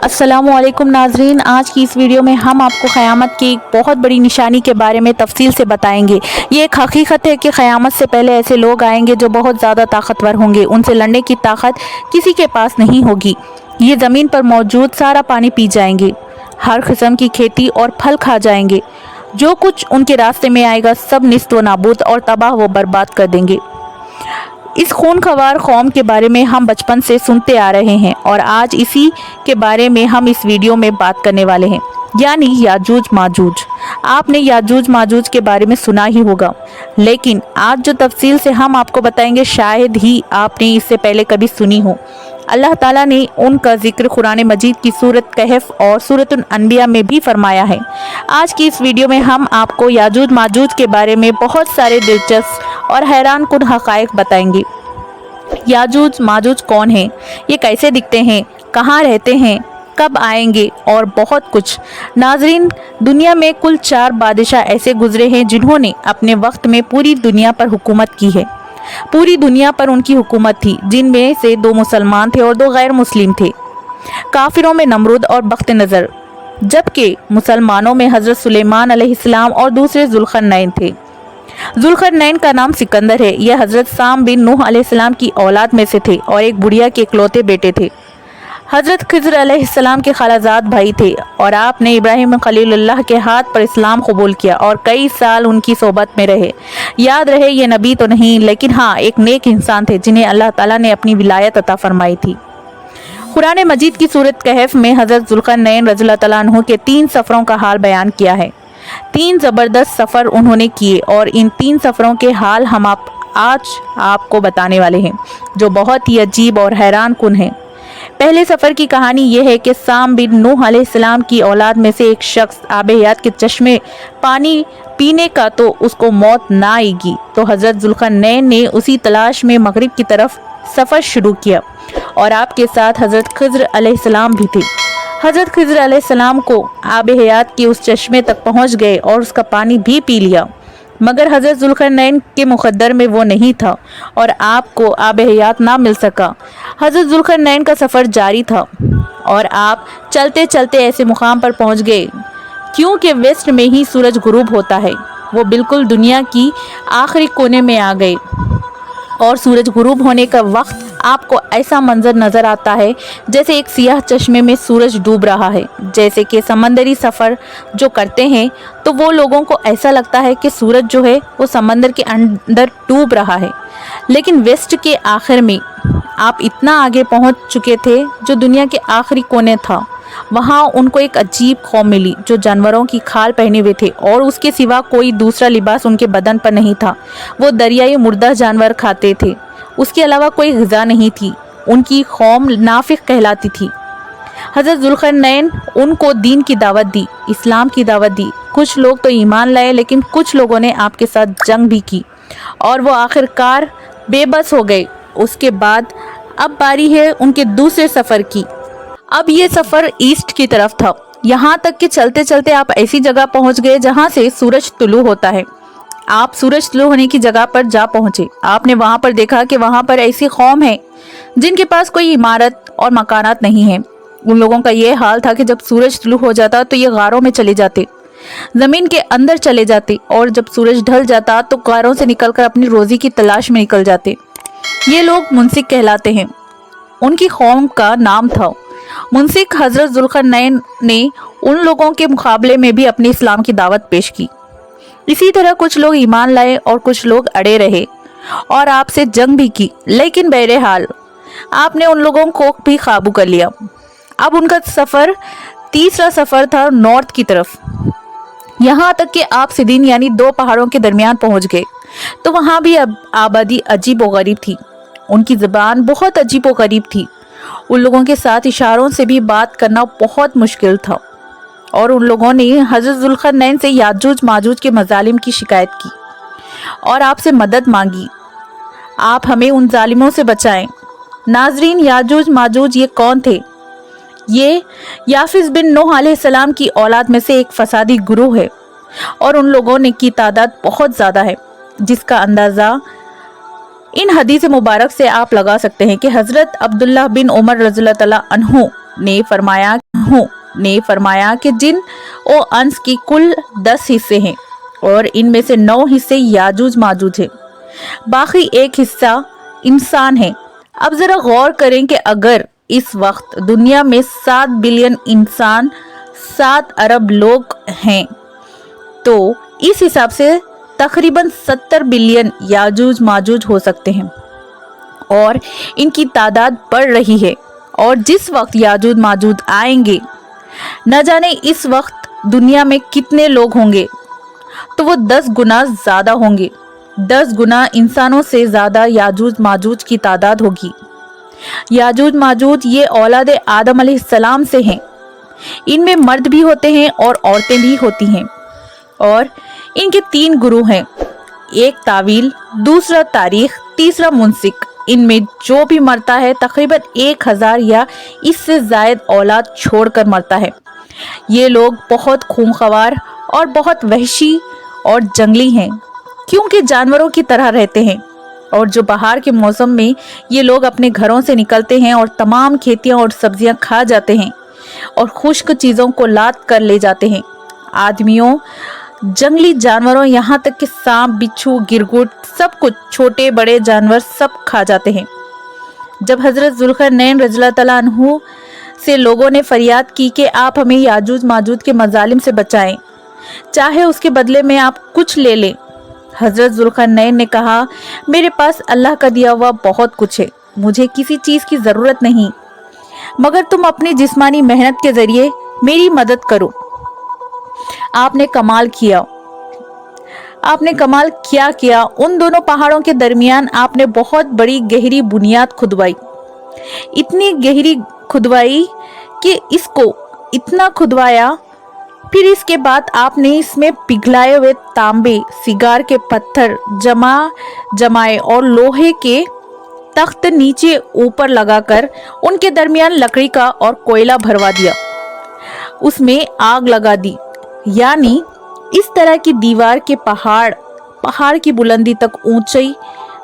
अस्सलामुअलैकुम नाजरीन, आज की इस वीडियो में हम आपको क़यामत की एक बहुत बड़ी निशानी के बारे में तफसील से बताएंगे। ये एक हकीकत है कि क़यामत से पहले ऐसे लोग आएंगे जो बहुत ज़्यादा ताकतवर होंगे। उनसे लड़ने की ताकत किसी के पास नहीं होगी। ये ज़मीन पर मौजूद सारा पानी पी जाएंगे, हर किस्म की खेती और फल खा जाएंगे। जो कुछ उनके रास्ते में आएगा सब निस्त व नाबूद और तबाह व बर्बाद कर देंगे। इस खूनख्वार कौम के बारे में हम बचपन से सुनते आ रहे हैं और आज इसी के बारे में हम इस वीडियो में बात करने वाले हैं, यानी याजूज माजूज। आपने याजूज माजूज के बारे में सुना ही होगा, लेकिन आज जो तफसील से हम आपको बताएंगे शायद ही आपने इससे पहले कभी सुनी हो। अल्लाह ताला ने उनका जिक्र कुरान मजीद की सूरत कहफ और सूरतुल अनबिया में भी फरमाया है। आज की इस वीडियो में हम आपको याजूज माजूज के बारे में बहुत सारे दिलचस्प और हैरान कुन हक़ाइक़ बताएंगे। याजूज माजूज कौन हैं, ये कैसे दिखते हैं, कहाँ रहते हैं, कब आएंगे और बहुत कुछ। नाजरीन, दुनिया में कुल 4 बादशाह ऐसे गुजरे हैं जिन्होंने अपने वक्त में पूरी दुनिया पर हुकूमत की है। पूरी दुनिया पर उनकी हुकूमत थी, जिनमें से 2 मुसलमान थे और 2 गैर मुस्लिम थे। काफिरों में नमरूद और बख्त नज़र, जबकि मुसलमानों में हज़रत सुलेमान अलैहिस्सलाम और दूसरे जुल्करनैन थे। जुल्करनैन का नाम सिकंदर है। यह हज़रत साम बिन नूह अलैहिस्सलाम की औलाद में से थे और एक बुढ़िया के इकलौते बेटे थे। हज़रत खिज़र अलैहिस्सलाम के खालाजाद भाई थे और आपने इब्राहिम खलीलुल्लाह के हाथ पर इस्लाम कबूल किया और कई साल उनकी सोबत में रहे। याद रहे, ये नबी तो नहीं, लेकिन हाँ, एक नेक इंसान थे जिन्हें अल्लाह ताला ने अपनी विलायत अता फरमाई थी। कुरान मजीद की सूरत कहफ में हज़रत जुल्करनैन रज़ियल्लाहु तआला अन्हु के 3 सफ़रों का हाल बयान किया है। 3 ज़बरदस्त सफ़र उन्होंने किए और इन 3 सफ़रों के हाल हम आज आपको बताने वाले हैं, जो बहुत ही अजीब और हैरान कुन है। पहले सफ़र की कहानी यह है कि साम बिन नूह अलैहिस्सलाम की औलाद में से एक शख्स आबे हयात के चश्मे पानी पीने का तो उसको मौत ना आएगी, तो हज़रत जुल्करनैन ने उसी तलाश में मगरिब की तरफ सफ़र शुरू किया और आपके साथ हज़रत खिज़र अलैहिस्सलाम भी थे। हज़रत खिज़र अलैहिस्सलाम को आबे हयात के उस चश्मे तक पहुँच गए और उसका पानी भी पी लिया, मगर हज़रत जुल्करनैन के मुक़द्दर में वो नहीं था और आपको आबे हयात ना मिल सका। हज़रत जुल्करनैन का सफ़र जारी था और आप चलते चलते ऐसे मुकाम पर पहुंच गए क्योंकि वेस्ट में ही सूरज गुरूब होता है। वो बिल्कुल दुनिया की आखिरी कोने में आ गए और सूरज गुरूब होने का वक्त आपको ऐसा मंजर नज़र आता है जैसे एक सियाह चश्मे में सूरज डूब रहा है। जैसे कि समंदरी सफ़र जो करते हैं तो वो लोगों को ऐसा लगता है कि सूरज जो है वो समंदर के अंदर डूब रहा है, लेकिन वेस्ट के आखिर में आप इतना आगे पहुंच चुके थे जो दुनिया के आखिरी कोने था। वहाँ उनको एक अजीब कौम मिली जो जानवरों की खाल पहने हुए थे और उसके सिवा कोई दूसरा लिबास उनके बदन पर नहीं था। वो दरियाई मुर्दा जानवर खाते थे, उसके अलावा कोई ग़िज़ा नहीं थी। उनकी कौम नाफिक कहलाती थी। हज़रत जुल्करनैन उनको दीन की दावत दी, इस्लाम की दावत दी। कुछ लोग तो ईमान लाए, लेकिन कुछ लोगों ने आपके साथ जंग भी की और वो आखिरकार बेबस हो गए। उसके बाद अब बारी है उनके दूसरे सफ़र की। अब ये सफ़र ईस्ट की तरफ था, यहाँ तक कि चलते चलते आप ऐसी जगह पहुँच गए जहाँ से सूरज तुलू होता है। आप सूरज तुलू होने की जगह पर जा पहुँचे। आपने वहाँ पर देखा कि वहाँ पर ऐसी कौम है जिनके पास कोई इमारत और मकानात नहीं है। उन लोगों का ये हाल था कि जब सूरज तुलू हो जाता तो ये गारों में चले जाते, ज़मीन के अंदर चले जाते और जब सूरज ढल जाता तो गारों से निकलकर अपनी रोज़ी की तलाश में निकल जाते। ये लोग मुंसिक कहलाते हैं। उनकी कौम का नाम था मुंसिक। हज़रत जुल्करनैन ने उन लोगों के मुकाबले में भी अपने इस्लाम की दावत पेश की। इसी तरह कुछ लोग ईमान लाए और कुछ लोग अड़े रहे और आपसे जंग भी की, लेकिन बहरहाल आपने उन लोगों को भी काबू कर लिया। अब उनका सफ़र तीसरा सफ़र था नॉर्थ की तरफ, यहाँ तक कि आप सिदीन यानी 2 पहाड़ों के दरमियान पहुँच गए। तो वहाँ भी अब आबादी अजीब व गरीब थी। उनकी ज़बान बहुत अजीब व गरीब थी। उन लोगों के साथ इशारों से भी बात करना बहुत मुश्किल था और उन लोगों ने हज़रत जुल्करनैन से याजूज माजूज के मजालिम की शिकायत की और आपसे मदद मांगी। आप हमें उन जालिमों से बचाएं। नाजरीन, याजूज माजूज ये कौन थे? ये याफिस बिन नूह अलैहिस्सलाम की औलाद में से एक फसादी गुरूह है और उन लोगों ने की तादाद बहुत ज़्यादा है, जिसका अंदाज़ा इन हदीस मुबारक से आप लगा सकते हैं कि हज़रत अब्दुल्लाह बिन उमर रज़ियल्लाहु तआला अन्हु ने फरमाया कि जिन ओ अंश की कुल 10 हिस्से हैं और इनमें से 9 हिस्से याजूज माजूज हैं, बाकी एक हिस्सा इंसान है। अब जरा गौर करें कि अगर इस वक्त दुनिया में 7 बिलियन इंसान 7 अरब लोग हैं तो इस हिसाब से तकरीबन 70 बिलियन याजूज माजूज हो सकते हैं और इनकी तादाद बढ़ रही है। और जिस वक्त याजूज माजूज आएंगे न जाने इस वक्त दुनिया में कितने लोग होंगे, तो वो 10 गुना ज़्यादा होंगे। 10 गुना इंसानों से ज़्यादा याजूज माजूज की तादाद होगी। याजूज माजूज ये औलाद आदम अलैहिस्सलाम से हैं। इनमें मर्द भी होते हैं और औरतें भी होती हैं और इनके 3 गुरु हैं, एक तावील, दूसरा तारीख, तीसरा मुंसिक। इनमें जो भी मरता है तकरीबन 1000 या इससे ज़ायद औलाद छोड़कर मरता है। ये लोग बहुत खूंखार और बहुत वहशी और जंगली हैं, क्योंकि जानवरों की तरह रहते हैं। और जो बाहर के मौसम में ये लोग अपने घरों से निकलते हैं और तमाम खेतियां और सब्जियां खा जाते हैं और खुश्क चीज़ों को लाद कर ले जाते हैं। आदमियों, जंगली जानवरों, यहाँ तक कि सांप, बिच्छू, गिरगिट, सब कुछ, छोटे बड़े जानवर सब खा जाते हैं। जब हज़रत ज़ुल्क़रनैन रज़ियल्लाहु तआला अन्हु से लोगों ने फरियाद की कि आप हमें याजूज माजूज के मज़ालिम से बचाएं, चाहे उसके बदले में आप कुछ ले लें, हज़रत ज़ुल्क़रनैन ने कहा, मेरे पास अल्लाह का दिया हुआ बहुत कुछ है, मुझे किसी चीज़ की ज़रूरत नहीं, मगर तुम अपनी जिस्मानी मेहनत के ज़रिए मेरी मदद करो। आपने कमाल क्या किया। उन दोनों पहाड़ों के दरमियान आपने बहुत बड़ी गहरी बुनियाद खुदवाई, इतनी गहरी खुदवाई कि इसको इतना खुदवाया। फिर इसके बाद आपने इसमें पिघलाए हुए तांबे, सिगार के पत्थर जमाए और लोहे के तख्त नीचे ऊपर लगाकर उनके दरमियान लकड़ी का और कोयला भरवा दिया, उसमें आग लगा दी। यानी इस तरह की दीवार के पहाड़ की बुलंदी तक ऊंचाई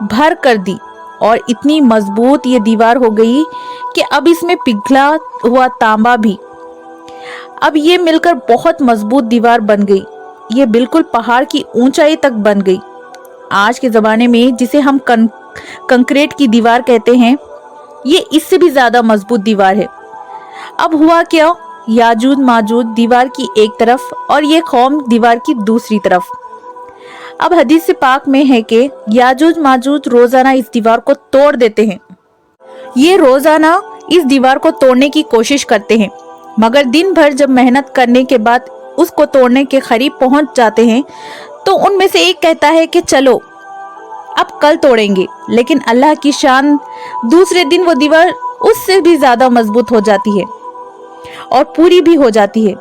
भर कर दी और इतनी मजबूत ये दीवार हो गई कि अब इसमें पिघला हुआ तांबा भी, अब ये मिलकर बहुत मजबूत दीवार बन गई। ये बिल्कुल पहाड़ की ऊंचाई तक बन गई। आज के ज़माने में जिसे हम कंक्रीट की दीवार कहते हैं, ये इससे भी ज़्यादा मजबूत दीवार है। अब हुआ क्या, याजूज माजूज दीवार की एक तरफ और ये कौम दीवार की दूसरी तरफ। अब हदीस पाक में है कि याजूज माजूज रोज़ाना इस दीवार को तोड़ देते हैं। ये रोज़ाना इस दीवार को तोड़ने की कोशिश करते हैं, मगर दिन भर जब मेहनत करने के बाद उसको तोड़ने के करीब पहुंच जाते हैं तो उनमें से एक कहता है कि चलो अब कल तोड़ेंगे, लेकिन अल्लाह की शान, दूसरे दिन वो दीवार उससे भी ज़्यादा मजबूत हो जाती है और पूरी भी हो जाती है।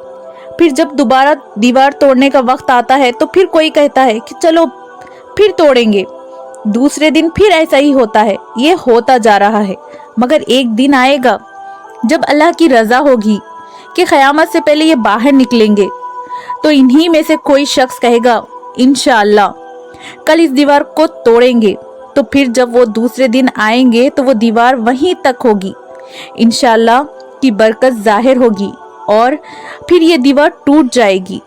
फिर जब दोबारा दीवार तोड़ने का वक्त आता है तो फिर कोई कहता है कि चलो फिर तोड़ेंगे। दूसरे दिन फिर ऐसा ही होता है। ये होता जा रहा है, मगर एक दिन आएगा जब अल्लाह की रज़ा होगी कि क़यामत से पहले ये बाहर निकलेंगे, तो इन्हीं में से कोई शख्स कहेगा, इंशाअल्लाह कल इस दीवार को तोड़ेंगे। तो फिर जब वो दूसरे दिन आएंगे तो वो दीवार वहीं तक होगी, इंशाअल्लाह की बरकत जाहिर होगी और फिर ये दीवार टूट जाएगी।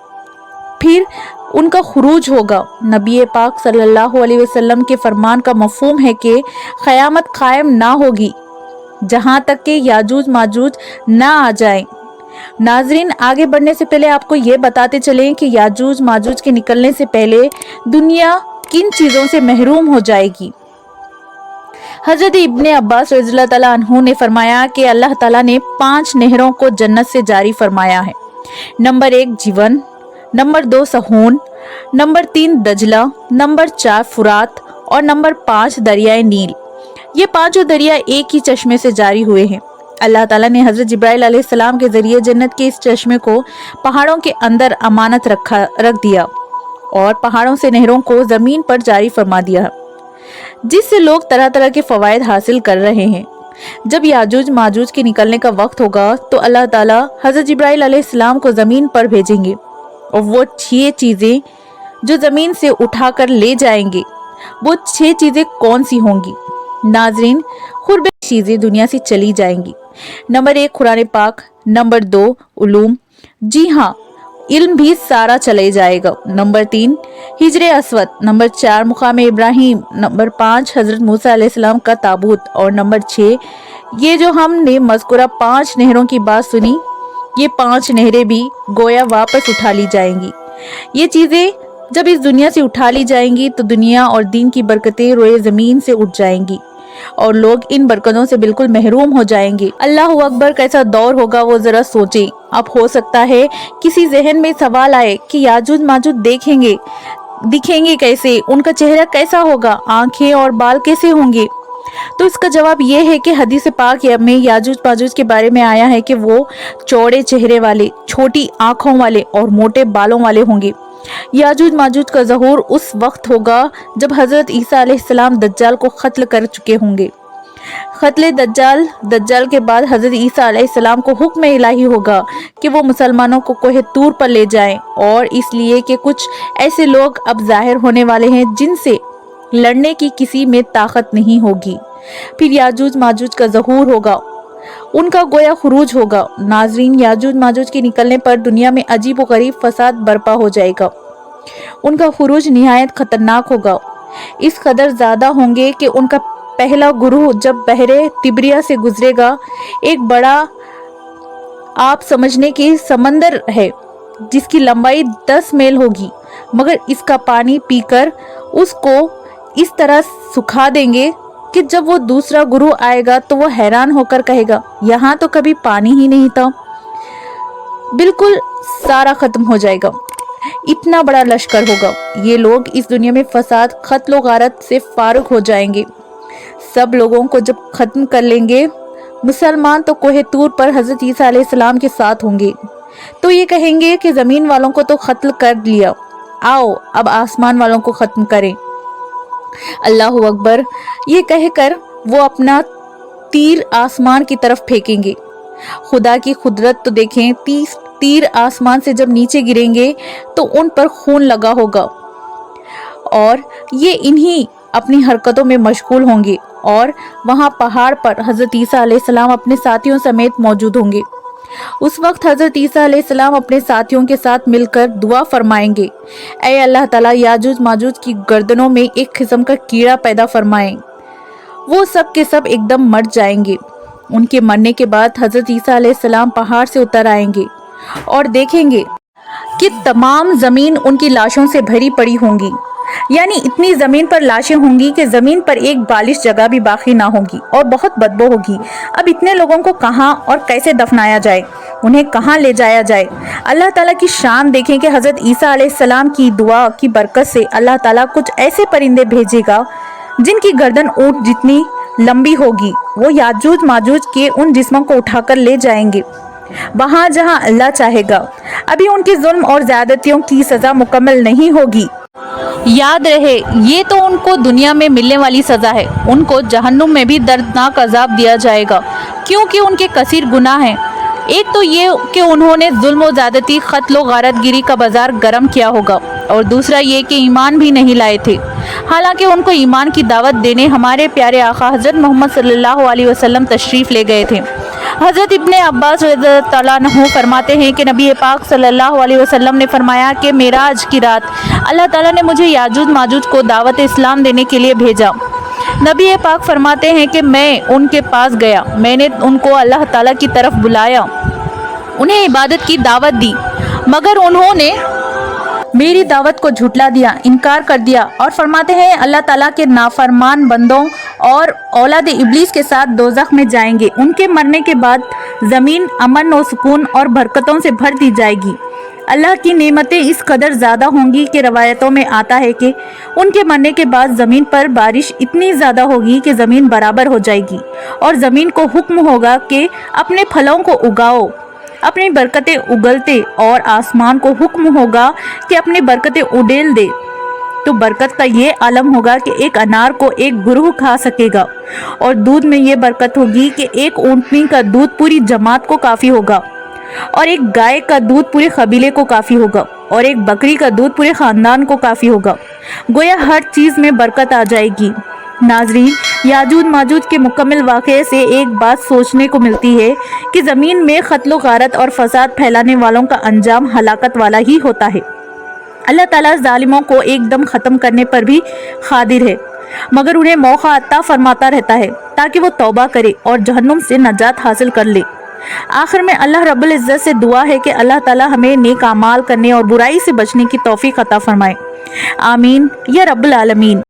फिर उनका खुरूज होगा। नबी पाक सल्लल्लाहु अलैहि वसल्लम के फरमान का मफहूम है कि क़यामत कायम ना होगी जहाँ तक कि याजूज माजूज ना आ जाएं। नाजरीन, आगे बढ़ने से पहले आपको ये बताते चलें कि याजूज माजूज के निकलने से पहले दुनिया किन चीज़ों से महरूम हो जाएगी। हज़रत इब्ने अब्बास रज़ियल्लाहु तआला अन्हु ने फरमाया कि अल्लाह ताला ने 5 नहरों को जन्नत से जारी फरमाया है। नंबर 1 जीवन, नंबर 2 सहून, नंबर 3 दजला, नंबर 4 फुरात और नंबर 5 दरियाए नील। ये पांचों दरिया एक ही चश्मे से जारी हुए हैं। अल्लाह ताला ने हज़रत जिब्राइल अलैहिस्सलाम के ज़रिए जन्नत के इस चश्मे को पहाड़ों के अंदर अमानत रख दिया और पहाड़ों से नहरों को ज़मीन पर जारी फरमा दिया, जिससे लोग तरह तरह के फ़वाइद हासिल कर रहे हैं। जब याजूज माजूज के निकलने का वक्त होगा तो अल्लाह ताला हज़रत जिब्राइल अलैहिस्सलाम को ज़मीन पर भेजेंगे और वो 6 चीज़ें जो ज़मीन से उठाकर ले जाएंगे, वो 6 चीज़ें कौन सी होंगी? नाजरीन, खुरबे चीज़ें दुनिया से चली जाएंगी, नंबर 1 कुरान पाक, नंबर 2 उलूम, जी हाँ इल्म भी सारा चले जाएगा। नंबर 3 हिजरे असवद, नंबर 4 मुकाम इब्राहिम, नंबर 5 हजरत मूसा अलैहिस्सलाम का ताबूत और नंबर 6 ये जो हमने मज़कूरा 5 नहरों की बात सुनी, ये 5 नहरें भी गोया वापस उठा ली जाएंगी। ये चीज़ें जब इस दुनिया से उठा ली जाएंगी तो दुनिया और दीन की बरकतें रोए ज़मीन से उठ जाएंगी और लोग इन बरकतों से बिल्कुल महरूम हो जाएंगे। अल्लाह अकबर, कैसा दौर होगा वो जरा सोचें। अब हो सकता है किसी जहन में सवाल आए कि याजूज माजूज दिखेंगे कैसे, उनका चेहरा कैसा होगा, आंखें और बाल कैसे होंगे। तो इसका जवाब ये है कि हदीस पाक में याजूज माजूज के बारे में आया है कि वो चौड़े चेहरे वाले, छोटी आंखों वाले और मोटे बालों वाले होंगे। याजूज माजूज का ज़हूर उस वक्त होगा जब हज़रत ईसा अलैहिस्सलाम दज्जाल को क़त्ल कर चुके होंगे। क़त्ल दज्जाल के बाद हज़रत ईसा अलैहिस्सलाम को हुक्म इलाही होगा कि वो मुसलमानों को कोहे तूर पर ले जाएं, और इसलिए कि कुछ ऐसे लोग अब ज़ाहिर होने वाले हैं जिनसे लड़ने की किसी में ताकत नहीं होगी। फिर याजूज माजूज का ज़हूर होगा, उनका गोया खुरूज होगा। नाजरीन, याजूज माजूज के निकलने पर दुनिया में अजीब व गरीब फसाद बर्पा हो जाएगा। उनका खुरूज निहायत खतरनाक होगा, इस कदर ज़्यादा होंगे कि उनका पहला गुरूह जब बहरे तिब्रिया से गुजरेगा, एक बड़ा आप समझने की समंदर है जिसकी लंबाई 10 मील होगी, मगर इसका पानी पीकर उसको इस तरह सुखा देंगे कि जब वो दूसरा गुरु आएगा तो वो हैरान होकर कहेगा, यहाँ तो कभी पानी ही नहीं था। बिल्कुल सारा खत्म हो जाएगा, इतना बड़ा लश्कर होगा। ये लोग इस दुनिया में फसाद, कत्ल गारत से फारुग हो जाएंगे। सब लोगों को जब खत्म कर लेंगे, मुसलमान तो कोहे तूर पर हजरत ईसा अलैहिस्सलाम के साथ होंगे, तो ये कहेंगे कि ज़मीन वालों को तो कत्ल कर लिया, आओ अब आसमान वालों को ख़त्म करें। अल्लाह अकबर, ये कहकर वो अपना तीर आसमान की तरफ फेंकेंगे। खुदा की कुदरत तो देखें, तीर आसमान से जब नीचे गिरेंगे तो उन पर खून लगा होगा और ये इन्हीं अपनी हरकतों में मशगूल होंगे, और वहाँ पहाड़ पर हज़रत ईसा अलैहिस्सलाम अपने साथियों समेत मौजूद होंगे। उस वक्त हज़रत ईसा अलैहिस्सलाम अपने साथियों के साथ मिलकर दुआ फरमाएंगे, ऐ अल्लाह ताला, याजूज माजूज की गर्दनों में एक किस्म का कीड़ा पैदा फरमाएं। वो सब के सब एकदम मर जाएंगे। उनके मरने के बाद हज़रत ईसा अलैहिस्सलाम पहाड़ से उतर आएंगे और देखेंगे कि तमाम ज़मीन उनकी लाशों से भरी पड़ी होंगी, यानी इतनी ज़मीन पर लाशें होंगी कि ज़मीन पर एक बालिश जगह भी बाकी ना होगी और बहुत बदबू होगी। अब इतने लोगों को कहाँ और कैसे दफनाया जाए, उन्हें कहाँ ले जाया जाए। अल्लाह ताला की शान देखें कि हज़रत ईसा अलैहिस्सलाम की दुआ की बरकत से अल्लाह ताला कुछ ऐसे परिंदे भेजेगा जिनकी गर्दन ऊंट जितनी लंबी होगी। वो याजूज माजूज के उन जिस्मों को उठाकर ले जाएंगे वहाँ जहाँ अल्लाह चाहेगा। अभी उनकी जुल्म और ज़्यादतियों की सज़ा मुकम्मल नहीं होगी। याद रहे, ये तो उनको दुनिया में मिलने वाली सज़ा है, उनको जहन्नुम में भी दर्दनाक अजाब दिया जाएगा, क्योंकि उनके कसीर गुनाह हैं। एक तो ये कि उन्होंने जुल्म और ज़्यादती, क़त्ल और गारतगिरी का बाजार गर्म किया होगा, और दूसरा ये कि ईमान भी नहीं लाए थे, हालांकि उनको ईमान की दावत देने हमारे प्यारे आका हज़रत मोहम्मद सल्लल्लाहु अलैहि वसल्लम तशरीफ़ ले गए थे। हज़रत इब्ने अब्बास रज़ियल्लाहु तआला अन्हु फरमाते हैं कि नबी पाक सल्लल्लाहु अलैहि वसल्लम ने फरमाया कि मेराज की रात अल्लाह ताला ने मुझे याजूज माजूज को दावत इस्लाम देने के लिए भेजा। नबी पाक फरमाते हैं कि मैं उनके पास गया, मैंने उनको अल्लाह ताला की तरफ बुलाया, उन्हें इबादत की दावत दी, मगर उन्होंने मेरी दावत को झुटला दिया, इनकार कर दिया, और फरमाते हैं अल्लाह ताला के नाफरमान बंदों और औलाद इब्लीस के साथ दोज़ख में जाएंगे। उनके मरने के बाद ज़मीन अमन और सुकून और बरकतों से भर दी जाएगी। अल्लाह की नेमतें इस कदर ज़्यादा होंगी कि रवायतों में आता है कि उनके मरने के बाद ज़मीन पर बारिश इतनी ज़्यादा होगी कि ज़मीन बराबर हो जाएगी, और ज़मीन को हुक्म होगा कि अपने फलों को उगाओ, अपनी बरकतें उगलते, और आसमान को हुक्म होगा कि अपनी बरकतें उड़ेल दे। तो बरकत का ये आलम होगा कि एक अनार को एक गुरूह खा सकेगा, और दूध में ये बरकत होगी कि एक ऊँटनी का दूध पूरी जमात को काफ़ी होगा, और एक गाय का दूध पूरे कबीले को काफ़ी होगा, और एक बकरी का दूध पूरे ख़ानदान को काफ़ी होगा। गोया हर चीज़ में बरकत आ जाएगी। नाजरीन, याजूज माजूज के मुकम्मल वाक़े से एक बात सोचने को मिलती है कि ज़मीन में क़त्ल गारत और फसाद फैलाने वालों का अंजाम हलाकत वाला ही होता है। अल्लाह ताला ज़ालिमों को एकदम ख़त्म करने पर भी क़ादिर है, मगर उन्हें मौका अता फरमाता रहता है ताकि वो तौबा करे और जहन्नुम से नजात हासिल कर ले। आखिर में अल्लाह रब्बुल इज़्ज़त से दुआ है कि अल्लाह ताला हमें नेक अमाल करने और बुराई से बचने की तौफीक अता फरमाए। आमीन या रब्बुल आलमीन।